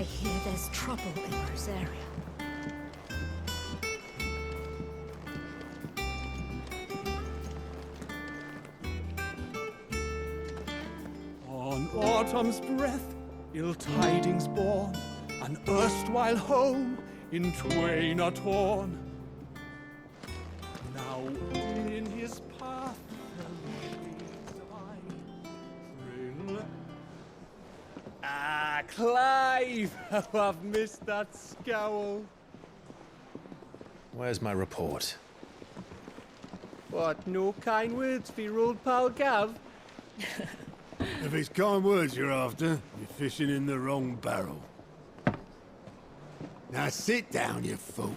I hear there's trouble in Rosaria. On autumn's breath, ill tidings born, an erstwhile home in twain are torn. Now in his path the waves I thrill. Ah, Clive! How I've missed that scowl. Where's my report? What, no kind words for your old pal Gav? If it's kind words you're after, you're fishing in the wrong barrel. Now sit down, you fool.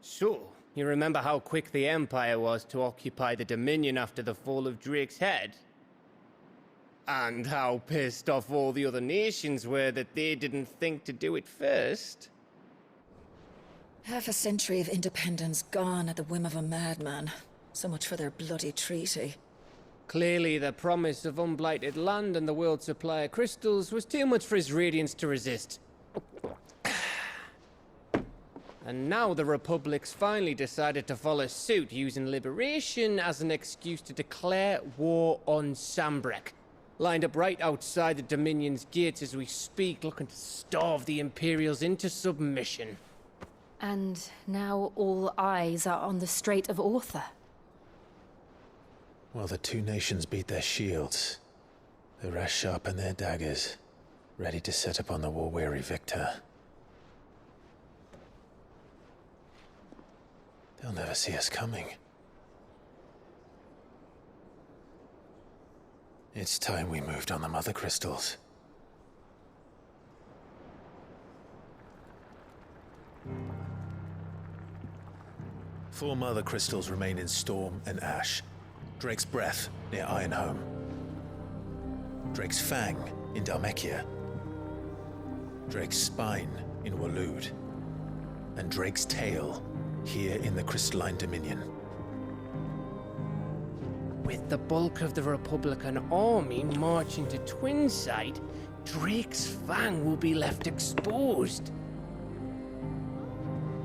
So, you remember how quick the Empire was to occupy the Dominion after the fall of Drake's head? And how pissed off all the other nations were that they didn't think to do it first? Half a century of independence gone at the whim of a madman. So much for their bloody treaty. Clearly, the promise of unblighted land and the world's supply of crystals was too much for his radiance to resist. And now the Republic's finally decided to follow suit, using liberation as an excuse to declare war on Sambrek. Lined up right outside the Dominion's gates as we speak, looking to starve the Imperials into submission. And now all eyes are on the Strait of Author. While the two nations beat their shields, the rest sharpen their daggers, ready to set upon the war-weary victor. They'll never see us coming. It's time we moved on the Mother Crystals. Four Mother Crystals remain in Storm and Ash. Drake's Breath, near Ironhome. Drake's Fang, in Dhalmekia. Drake's Spine, in Waloed. And Drake's Tail, here in the Crystalline Dominion. With the bulk of the Republican army marching to Twinside, Drake's Fang will be left exposed.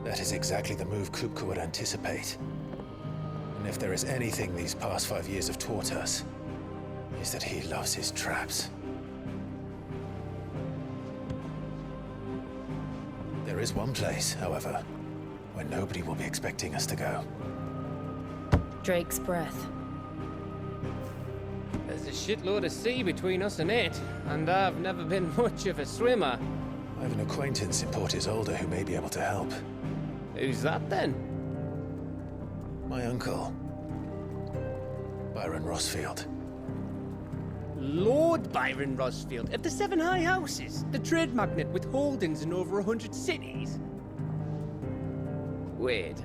That is exactly the move Kupka would anticipate. And if there is anything these past 5 years have taught us, is that he loves his traps. There is one place, however, where nobody will be expecting us to go. Drake's Breath. There's a shitload of sea between us and it, and I've never been much of a swimmer. I have an acquaintance in Port Isolde who may be able to help. Who's that then? My uncle, Byron Rosfield. Lord Byron Rosfield of the Seven High Houses, the trade magnate with holdings in over 100 cities. Wait,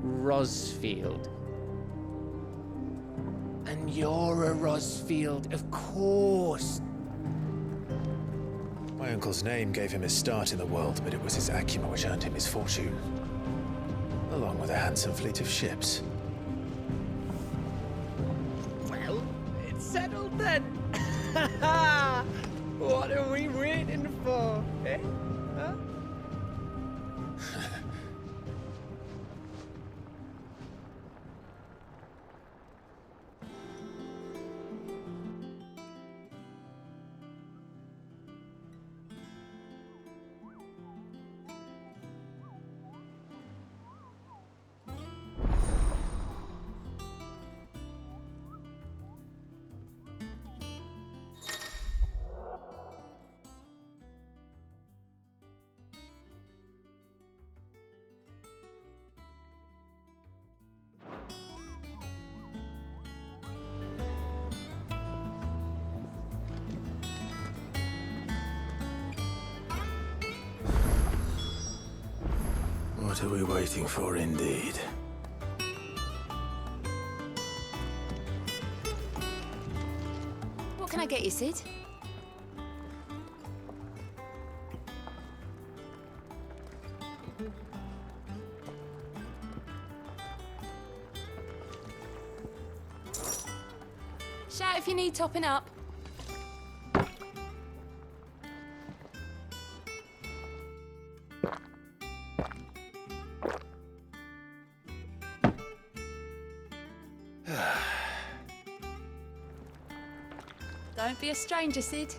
Rosfield. And you're a Rosfield, of course. My uncle's name gave him his start in the world, but it was his acumen which earned him his fortune, along with a handsome fleet of ships. Well, it's settled then. What are we waiting for, eh? Huh? What are we waiting for, indeed? What can I get you, Sid? Shout if you need topping up. Don't be a stranger, Sid.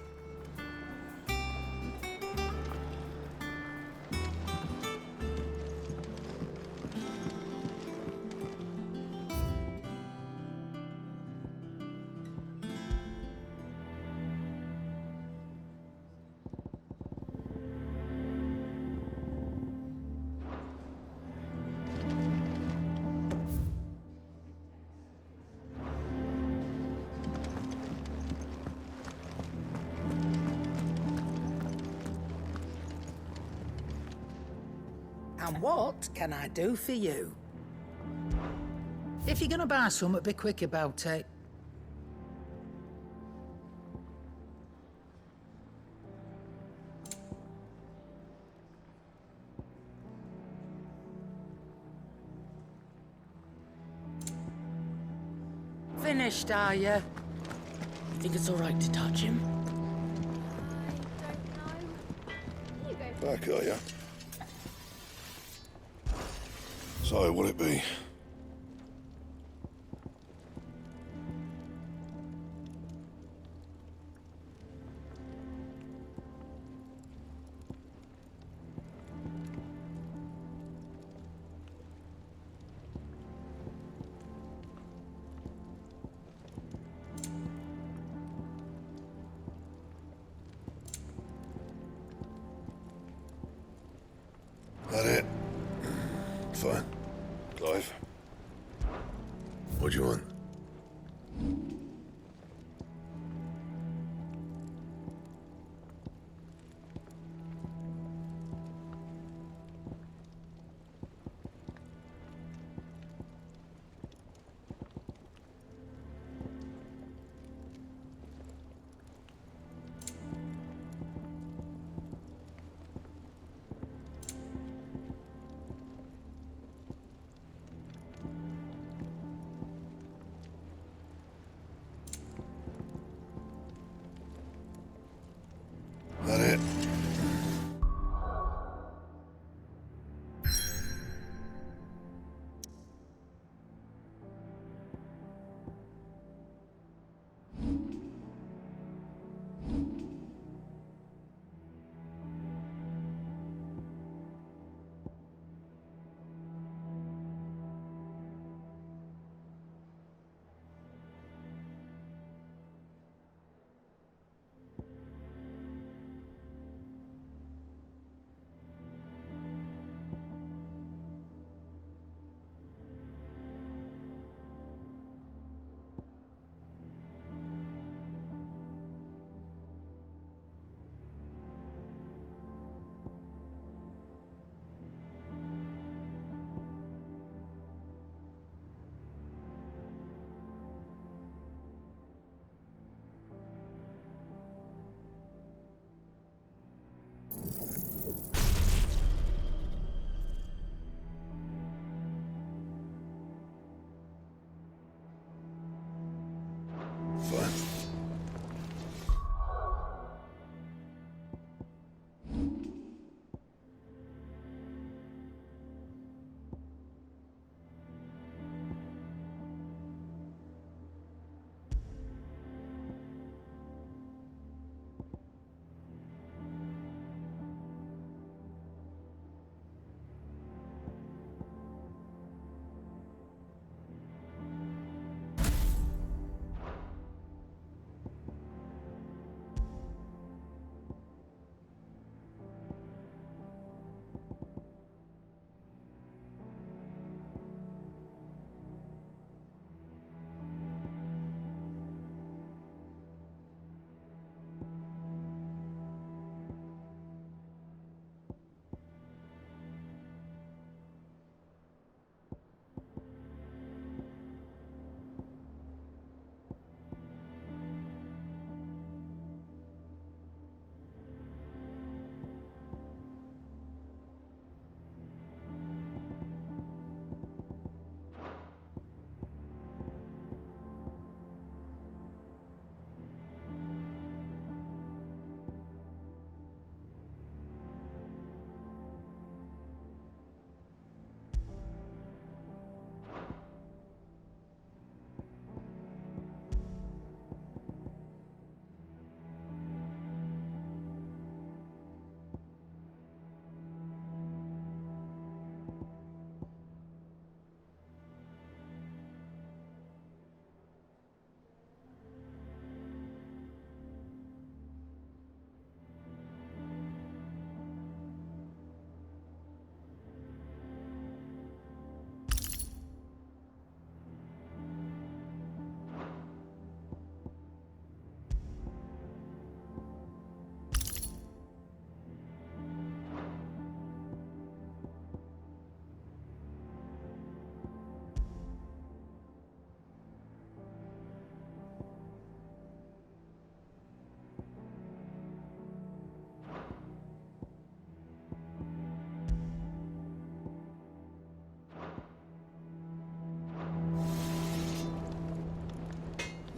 And what can I do for you? If you're gonna buy something, be quick about it. Finished, are you? Think it's all right to touch him? Back, are you? So, what'll it be? That it? Fine. Clive? What do you want? That it? Fine.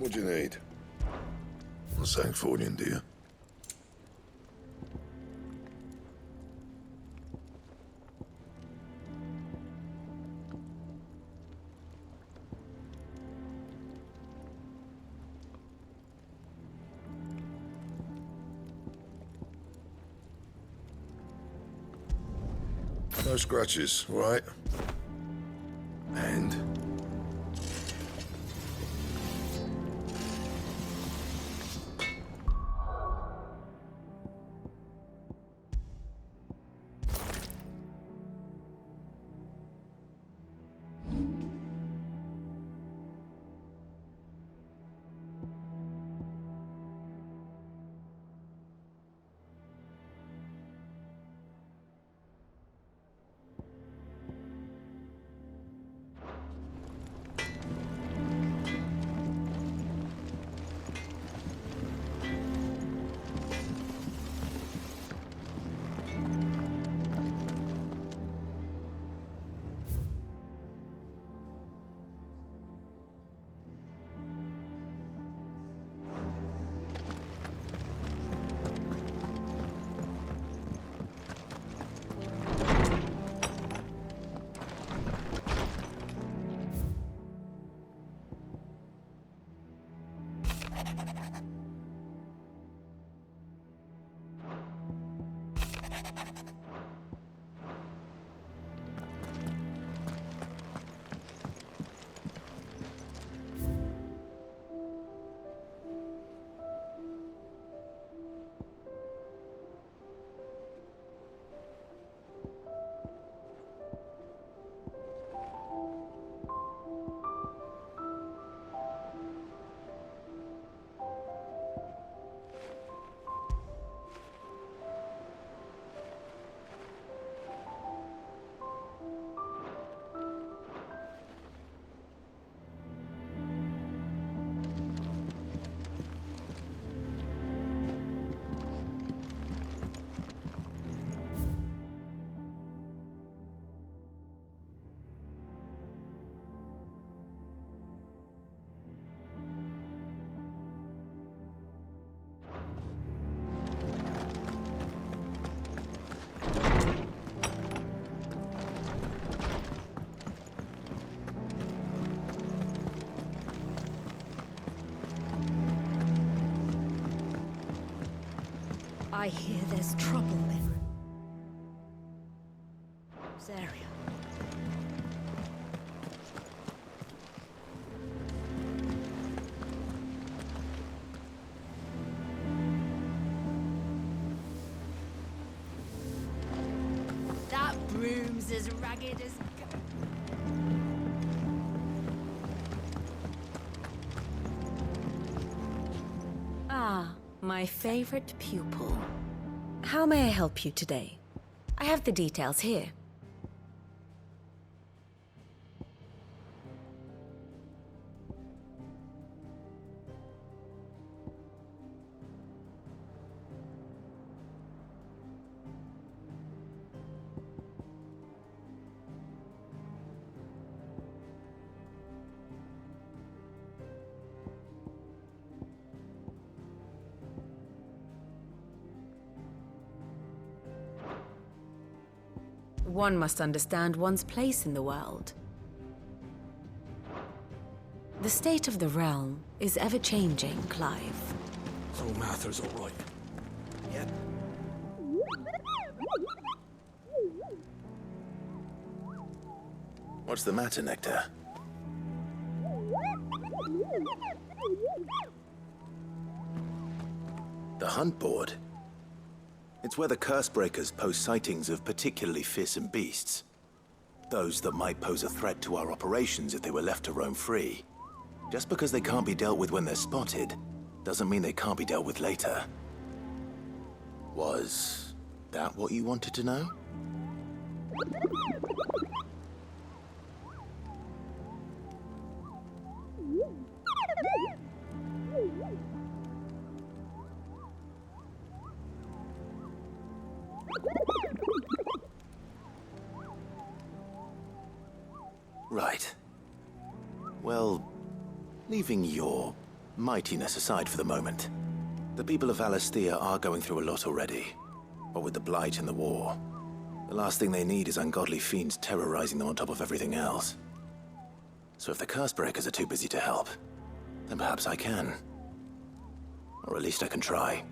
What do you need? Not saying fortune, do you? No scratches, all right? And? I hear there's trouble in this area. That broom's as ragged as... Ah, my favorite pupil. How may I help you today? I have the details here. One must understand one's place in the world. The state of the realm is ever-changing, Clive. So Mather's all right. Yep. What's the matter, Nectar? The hunt board? It's where the Cursebreakers post sightings of particularly fearsome beasts. Those that might pose a threat to our operations if they were left to roam free. Just because they can't be dealt with when they're spotted, doesn't mean they can't be dealt with later. Was that what you wanted to know? Right. Well, leaving your Mightiness aside for the moment, the people of Valisthea are going through a lot already. What with the Blight and the war, the last thing they need is ungodly fiends terrorizing them on top of everything else. So if the Cursebreakers are too busy to help, then perhaps I can. Or at least I can try.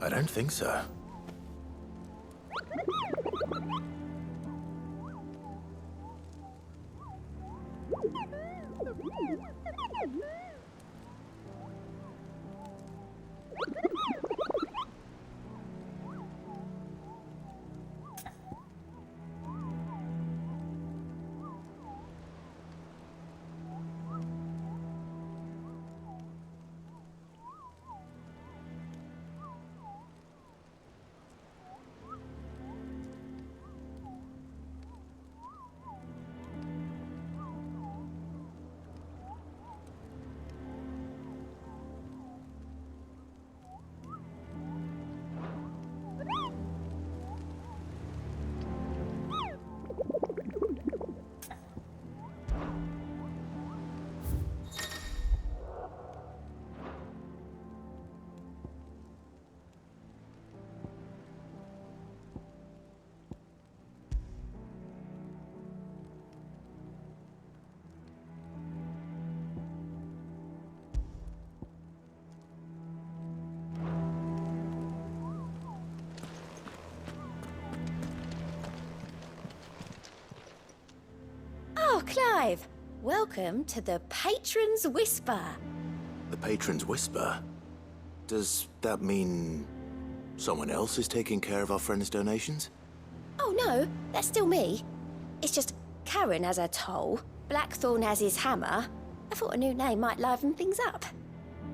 I don't think so. Oh, Clive! Welcome to the Patron's Whisper. The Patron's Whisper? Does that mean someone else is taking care of our friend's donations? Oh no, that's still me. It's just Karen has her toll, Blackthorn has his hammer. I thought a new name might liven things up.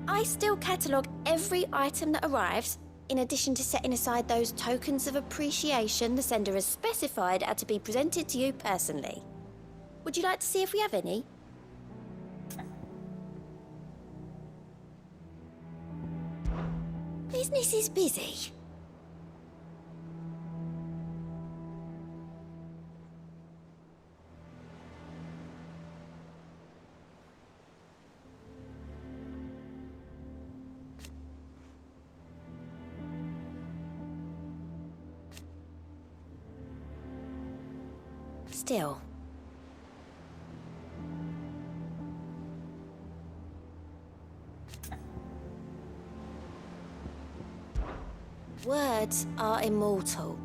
I still catalogue every item that arrives, in addition to setting aside those tokens of appreciation the sender has specified are to be presented to you personally. Would you like to see if we have any? Business is busy. Still. Words are immortal.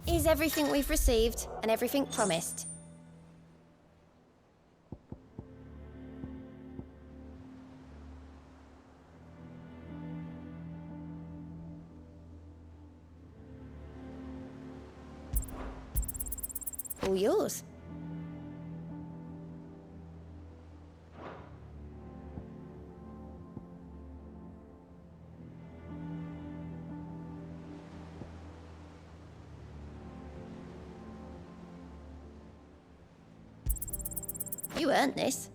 Is everything we've received and everything promised? All yours. You earned this.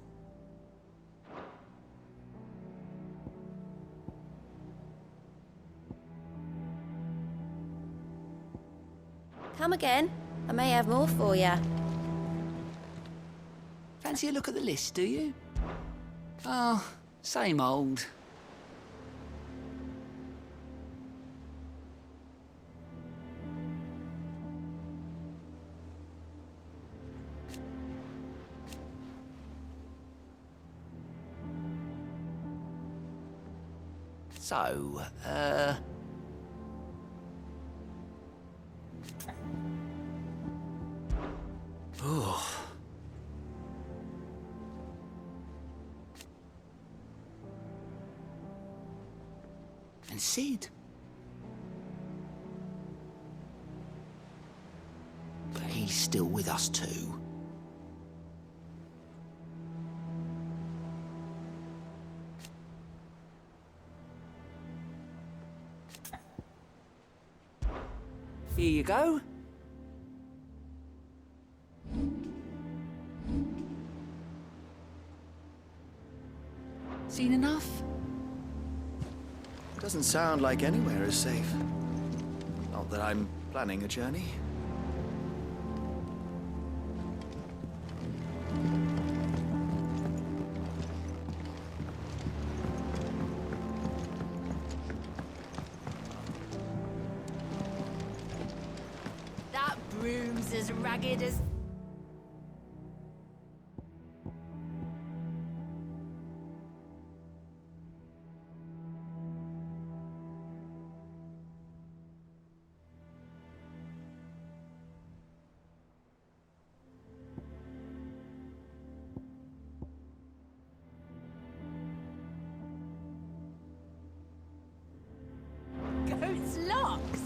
Come again. I may have more for you. Fancy a look at the list, do you? Oh, same old. So, oh. And Sid. But he's still with us too. Here you go. Seen enough? Doesn't sound like anywhere is safe. Not that I'm planning a journey. as ragged as... Goat's locks!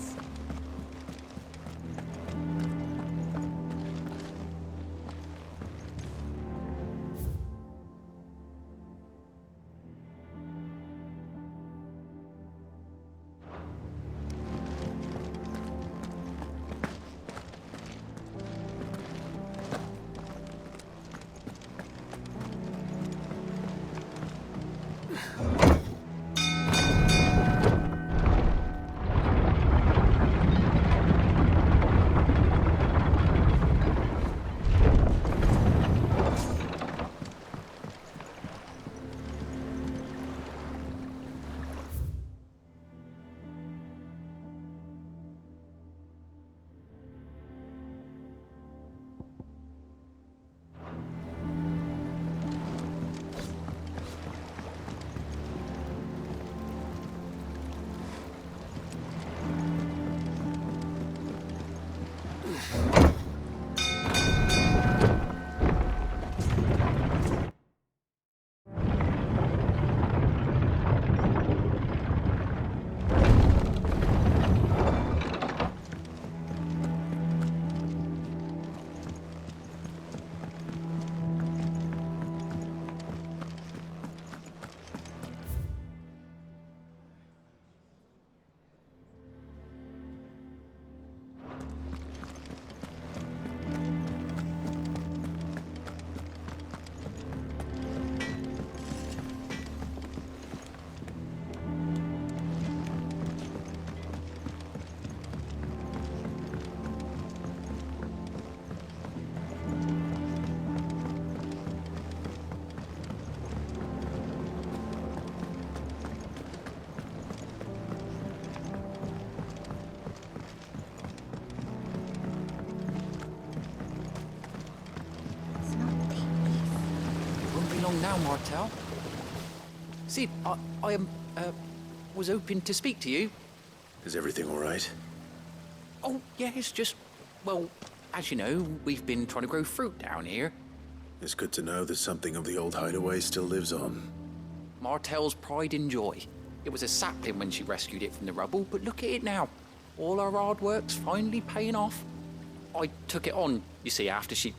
Now, Martel. See, I was hoping to speak to you. Is everything all right? Oh, yeah, it's just, well, as you know, we've been trying to grow fruit down here. It's good to know that something of the old hideaway still lives on. Martel's pride and joy. It was a sapling when she rescued it from the rubble, but look at it now. All our hard work's finally paying off. I took it on, you see, after she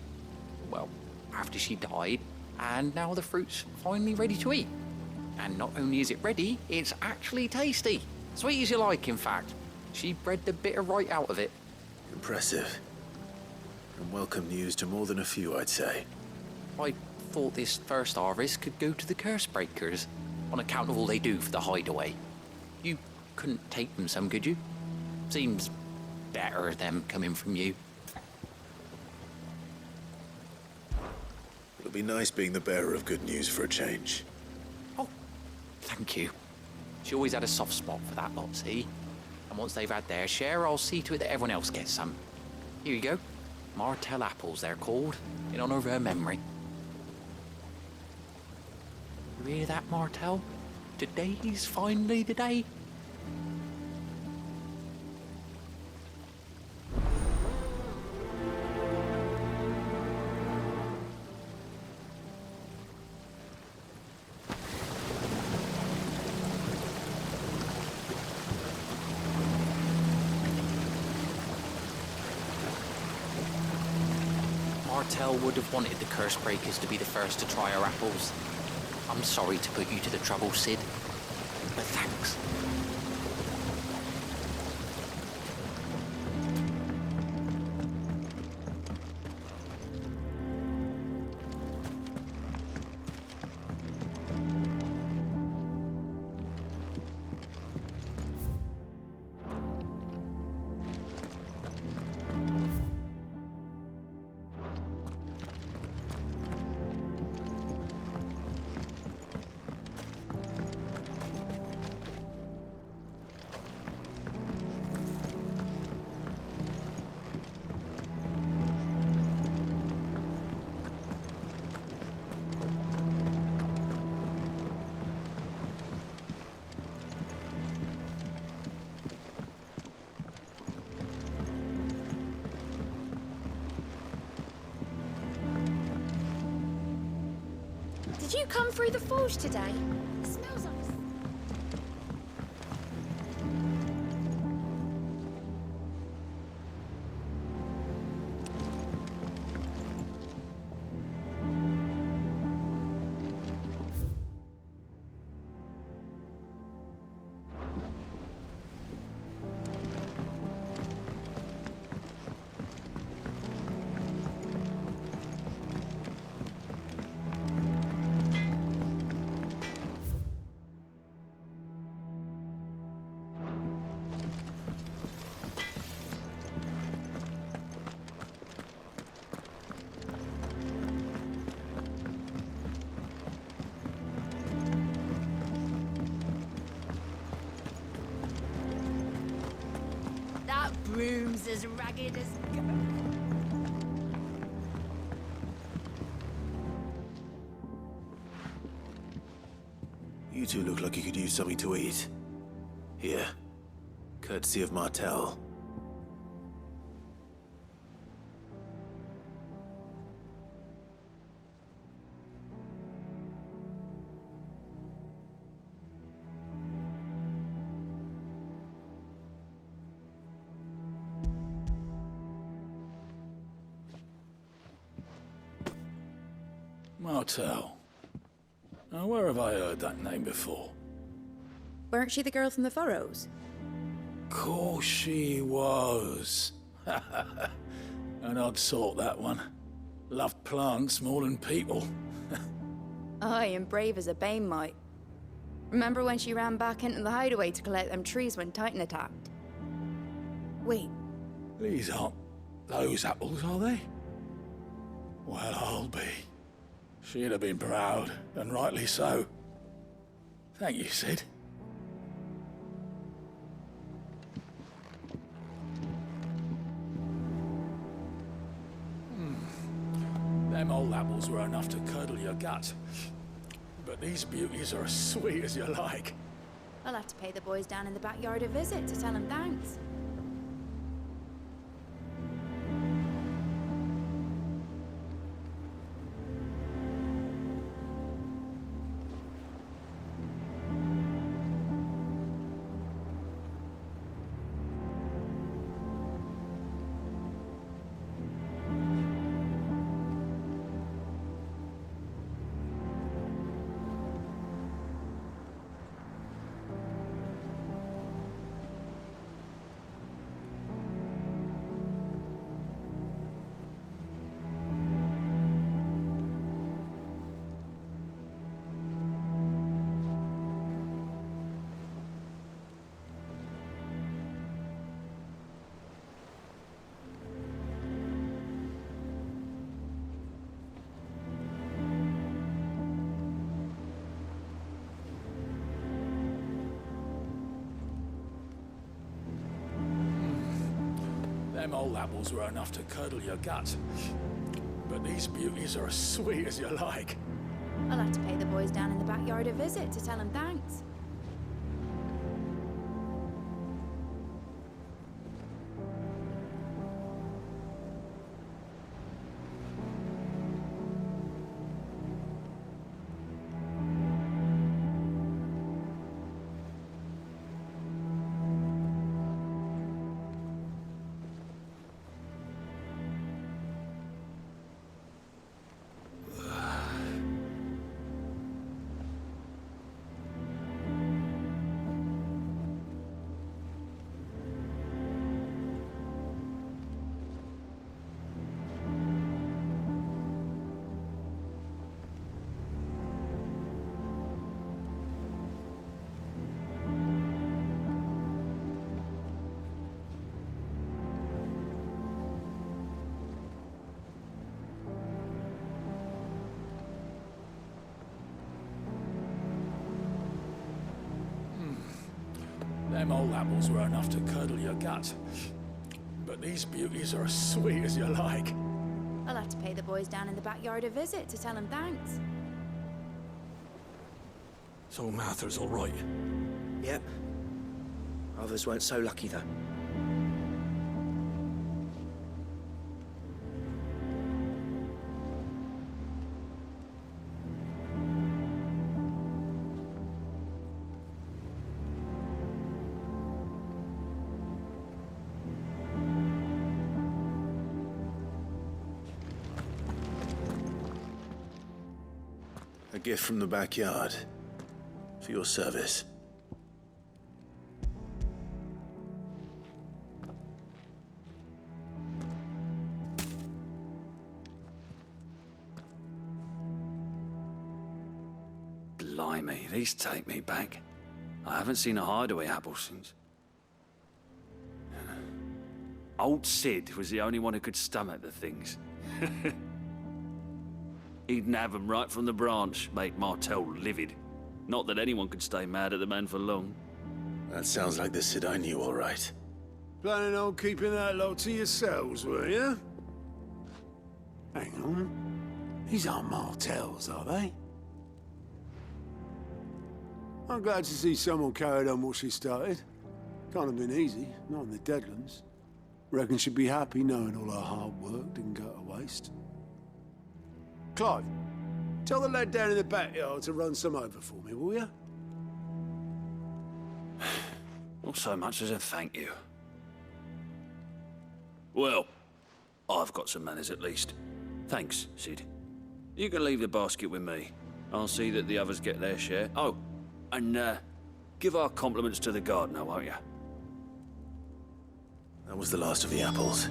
died. And now the fruit's finally ready to eat. And not only is it ready, it's actually tasty. Sweet as you like, in fact. She bred the bitter right out of it. Impressive. And welcome news to more than a few, I'd say. I thought this first harvest could go to the curse breakers, on account of all they do for the hideaway. You couldn't take them some, could you? Seems better them coming from you. It'll be nice being the bearer of good news for a change. Oh, thank you. She always had a soft spot for that lot, see? And once they've had their share, I'll see to it that everyone else gets some. Here you go. Martel apples, they're called, in honor of her memory. You hear that, Martel? Today's finally the day. Martel would have wanted the curse breakers to be the first to try our apples. I'm sorry to put you to the trouble, Sid, but thanks. come through the forge today? It smells like... That broom's as ragged as... You two look like you could use something to eat. Here. Courtesy of Martel. Martel. Now, where have I heard that name before? Weren't she the girl from the Furrows? Course she was. An odd sort, that one. Loved plants more than people. Aye, and brave as a bane might. Remember when she ran back into the hideaway to collect them trees when Titan attacked? Wait, These aren't those apples, are they? Well, I'll be. She'd have been proud, and rightly so. Thank you, Sid. Them old apples were enough to curdle your gut. But these beauties are as sweet as you like. I'll have to pay the boys down in the backyard a visit to tell them thanks. Them old apples were enough to curdle your gut. But these beauties are as sweet as you like. I'll have to pay the boys down in the backyard a visit to tell them thanks. Them old apples were enough to curdle your gut. But these beauties are as sweet as you like. I'll have to pay the boys down in the backyard a visit to tell them thanks. So Martha's all right? Yep. Others weren't so lucky, though. A gift from the backyard. For your service. Blimey, these take me back. I haven't seen a hideaway apple since. Old Sid was the only one who could stomach the things. He'd nab 'em right from the branch, make Martell livid. Not that anyone could stay mad at the man for long. That sounds like the Sid I knew, all right. Planning on keeping that lot to yourselves, were you? Hang on. These aren't Martells, are they? I'm glad to see someone carried on what she started. Can't have been easy, not in the Deadlands. Reckon she'd be happy knowing all her hard work didn't go to waste. Clive, tell the lad down in the backyard to run some over for me, will you? Not so much as a thank you. Well, I've got some manners at least. Thanks, Sid. You can leave the basket with me. I'll see that the others get their share. Oh, and give our compliments to the gardener, won't you? That was the last of the apples.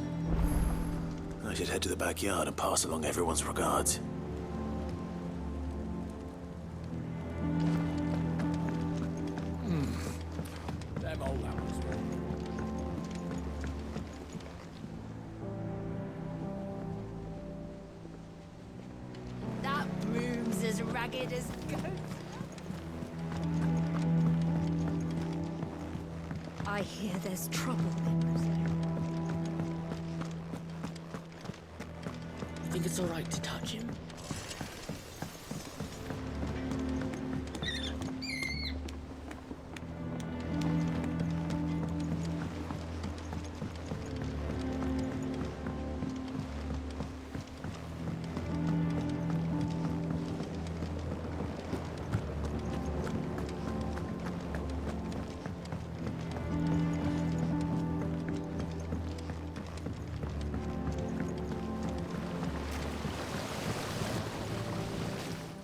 I should head to the backyard and pass along everyone's regards. Them old apples. That room's as ragged as goats. I hear there's trouble in Rosario. You think it's all right to touch him?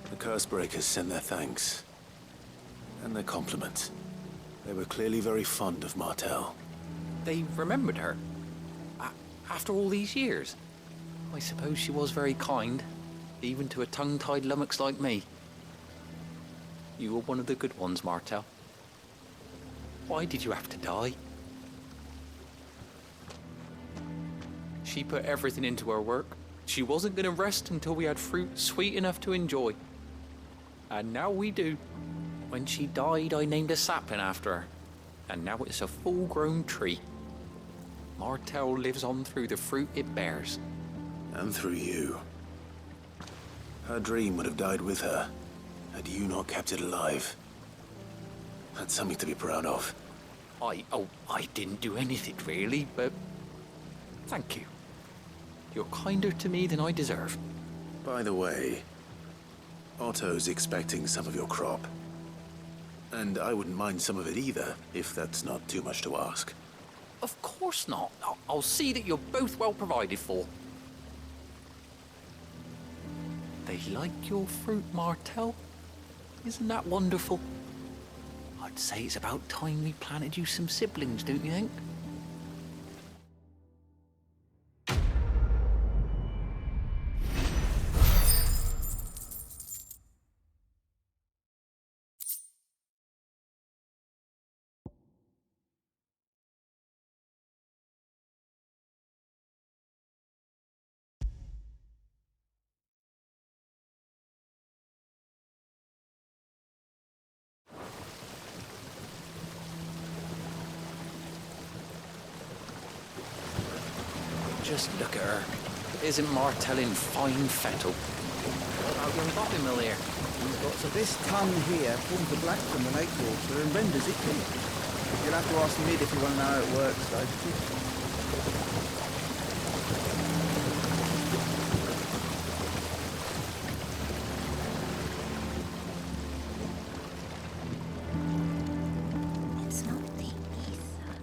The Cursebreakers sent their thanks. And their compliments. They were clearly very fond of Martell. They remembered her. After all these years. I suppose she was very kind, even to a tongue-tied lummox like me. You were one of the good ones, Martell. Why did you have to die? She put everything into her work. She wasn't going to rest until we had fruit sweet enough to enjoy. And now we do. When she died, I named a sapling after her. And now it's a full-grown tree. Martell lives on through the fruit it bears. And through you. Her dream would have died with her, had you not kept it alive. That's something to be proud of. I didn't do anything really, but thank you. You're kinder to me than I deserve. By the way, Otto's expecting some of your crop. And I wouldn't mind some of it either, if that's not too much to ask. Of course not. I'll see that you're both well provided for. They like your fruit, Martell. Isn't that wonderful? I'd say it's about time we planted you some siblings, don't you think? Just look at her. Isn't Martell in fine fettle? What about young Bobby here? So this tongue here pulls the black from the lake water and renders it clear. You'll have to ask Mid if you want to know how it works, though. It's not the ether.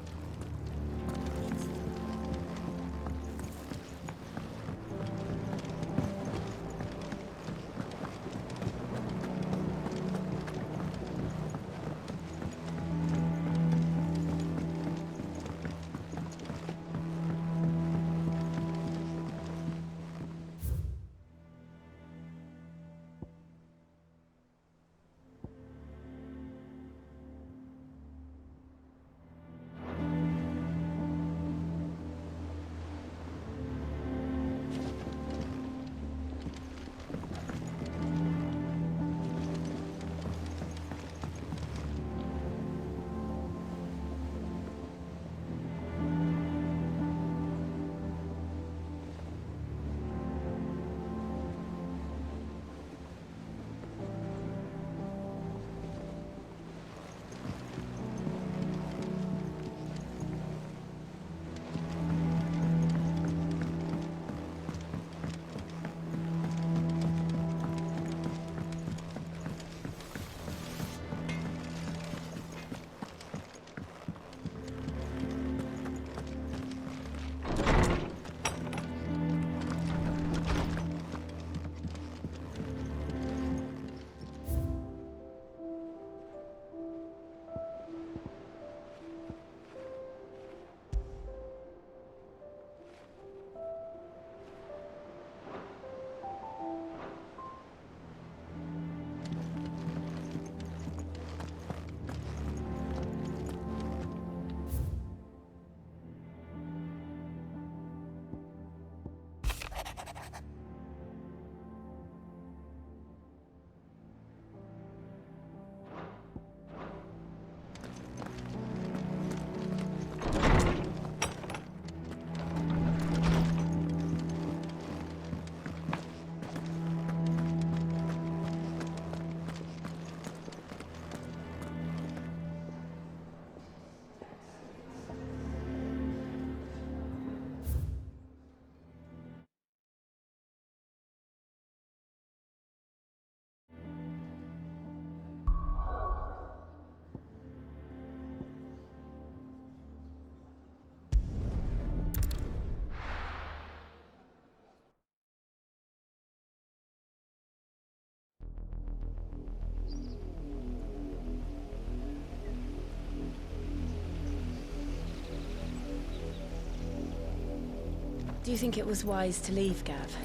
Do you think it was wise to leave, Gav?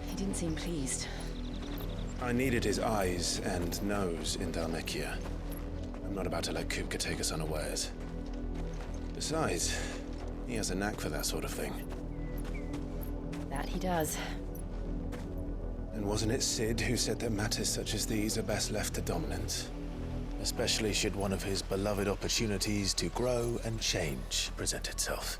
He didn't seem pleased. I needed his eyes and nose in Dhalmekia. I'm not about to let Kupka take us unawares. Besides, he has a knack for that sort of thing. That he does. And wasn't it Sid who said that matters such as these are best left to dominance? Especially should one of his beloved opportunities to grow and change present itself.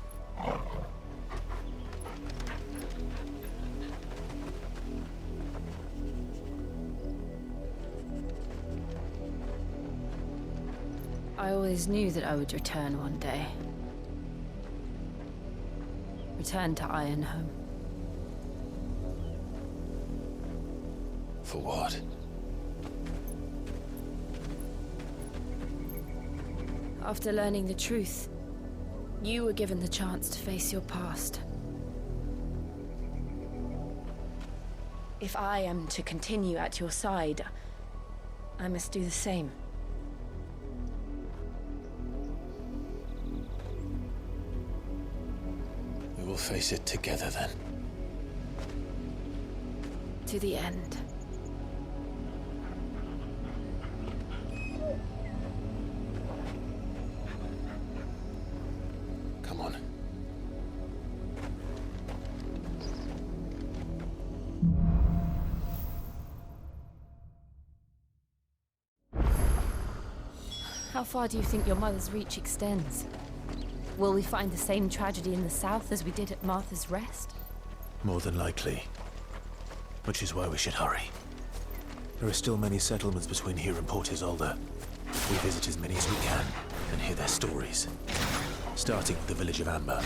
I always knew that I would return one day. Return to Ironhome. For what? After learning the truth, you were given the chance to face your past. If I am to continue at your side, I must do the same. We will face it together then. To the end. Come on. How far do you think your mother's reach extends? Will we find the same tragedy in the south as we did at Martha's Rest? More than likely. Which is why we should hurry. There are still many settlements between here and Port Isolde. We visit as many as we can and hear their stories. Starting with the village of Amber.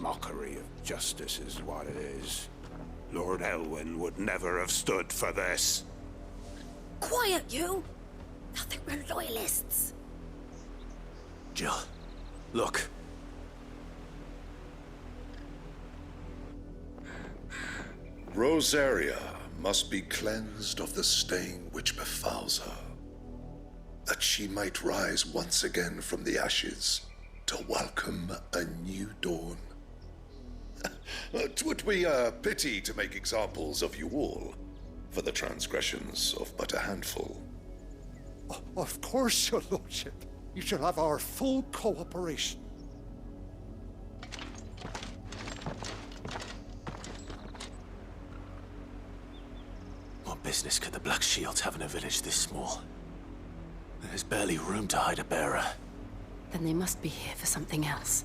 Mockery of justice is what it is. Lord Elwyn would never have stood for this. Quiet, you! They'll think we're loyalists. Jill, look. Rosaria must be cleansed of the stain which befouls her, that she might rise once again from the ashes to welcome a new dawn. 'Twould be a pity to make examples of you all, for the transgressions of but a handful. Of course, your lordship. You shall have our full cooperation. What business could the Black Shields have in a village this small? There's barely room to hide a bearer. Then they must be here for something else.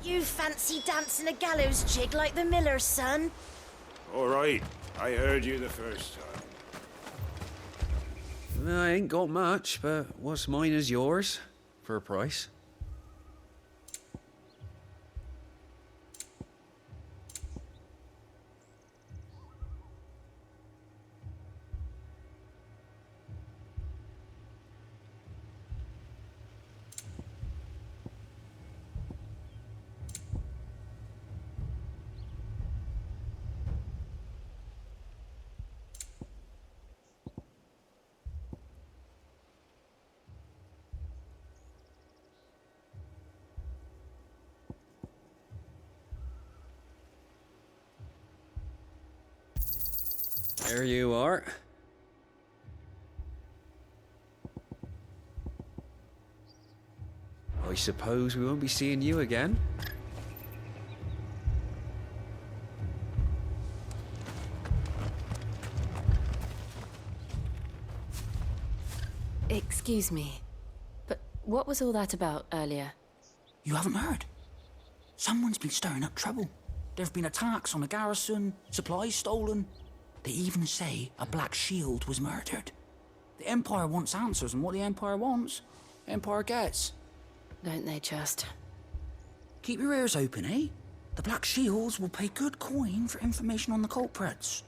You fancy dancing a gallows jig like the miller's son? All right, I heard you the first time. I ain't got much, but what's mine is yours, for a price. There you are. I suppose we won't be seeing you again. Excuse me, but what was all that about earlier? You haven't heard? Someone's been stirring up trouble. There have been attacks on the garrison, supplies stolen. They even say a Black Shield was murdered. The Empire wants answers, and what the Empire wants, Empire gets. Don't they just? Keep your ears open, eh? The Black Shields will pay good coin for information on the culprits.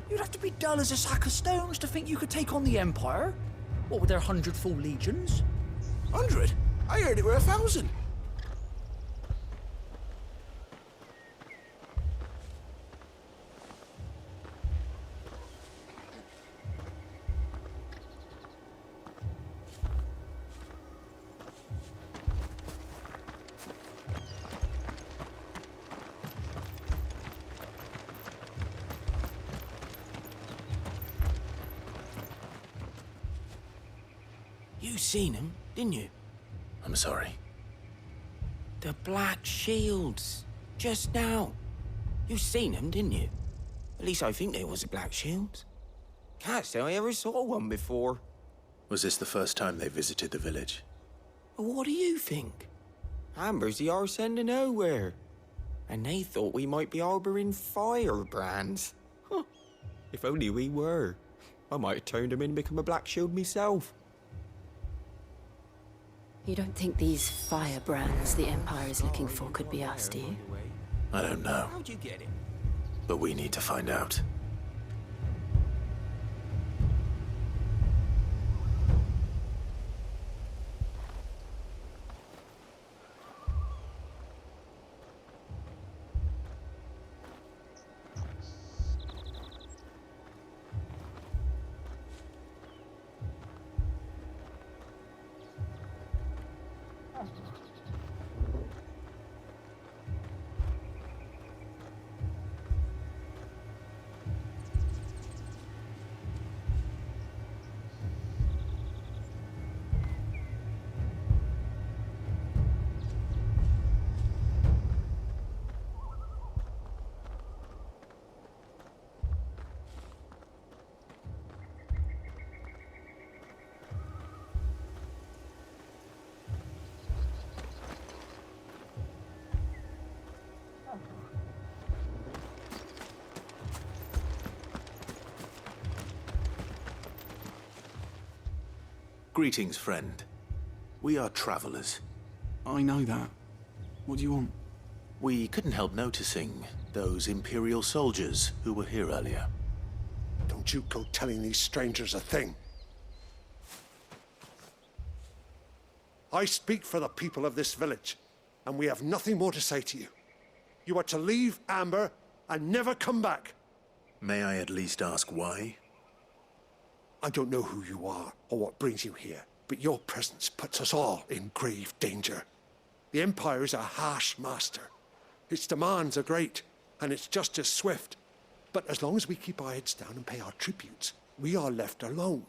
You'd have to be dull as a sack of stones to think you could take on the Empire. What with their 100 full legions? 100? I heard it were 1,000. You seen him, didn't you? I'm sorry. The Black Shields. Just now. You seen them, didn't you? At least I think there was a Black Shield. Can't say I ever saw one before. Was this the first time they visited the village? What do you think? Amber's the arse end of nowhere. And they thought we might be harbouring firebrands. Huh. If only we were. I might have turned them in and become a Black Shield myself. You don't think these firebrands the Empire is looking for could be us, do you? I don't know. How'd you get it? But we need to find out. Greetings, friend. We are travelers. I know that. What do you want? We couldn't help noticing those Imperial soldiers who were here earlier. Don't you go telling these strangers a thing. I speak for the people of this village, and we have nothing more to say to you. You are to leave Amber and never come back. May I at least ask why? I don't know who you are or what brings you here, but your presence puts us all in grave danger. The Empire is a harsh master. Its demands are great, and its justice swift. But as long as we keep our heads down and pay our tributes, we are left alone.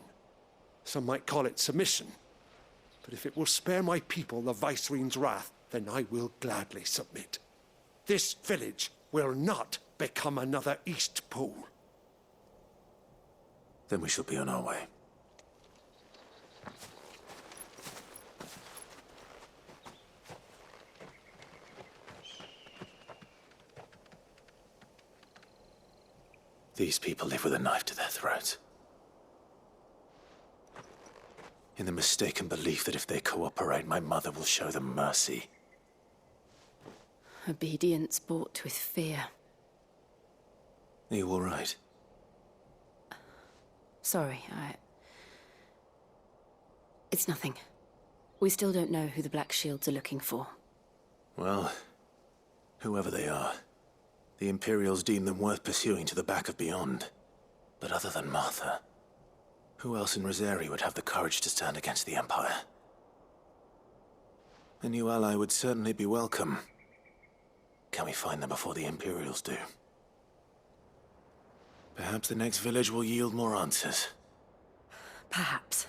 Some might call it submission. But if it will spare my people the Viceroy's wrath, then I will gladly submit. This village will not become another East Pool. Then we shall be on our way. these people live with a knife to their throats. In the mistaken belief that if they cooperate, my mother will show them mercy. Obedience bought with fear. Are you all right? Sorry, It's nothing. We still don't know who the Black Shields are looking for. Well, whoever they are, the Imperials deem them worth pursuing to the back of beyond. But other than Martha, who else in Rosari would have the courage to stand against the Empire? A new ally would certainly be welcome. Can we find them before the Imperials do? Perhaps the next village will yield more answers. Perhaps.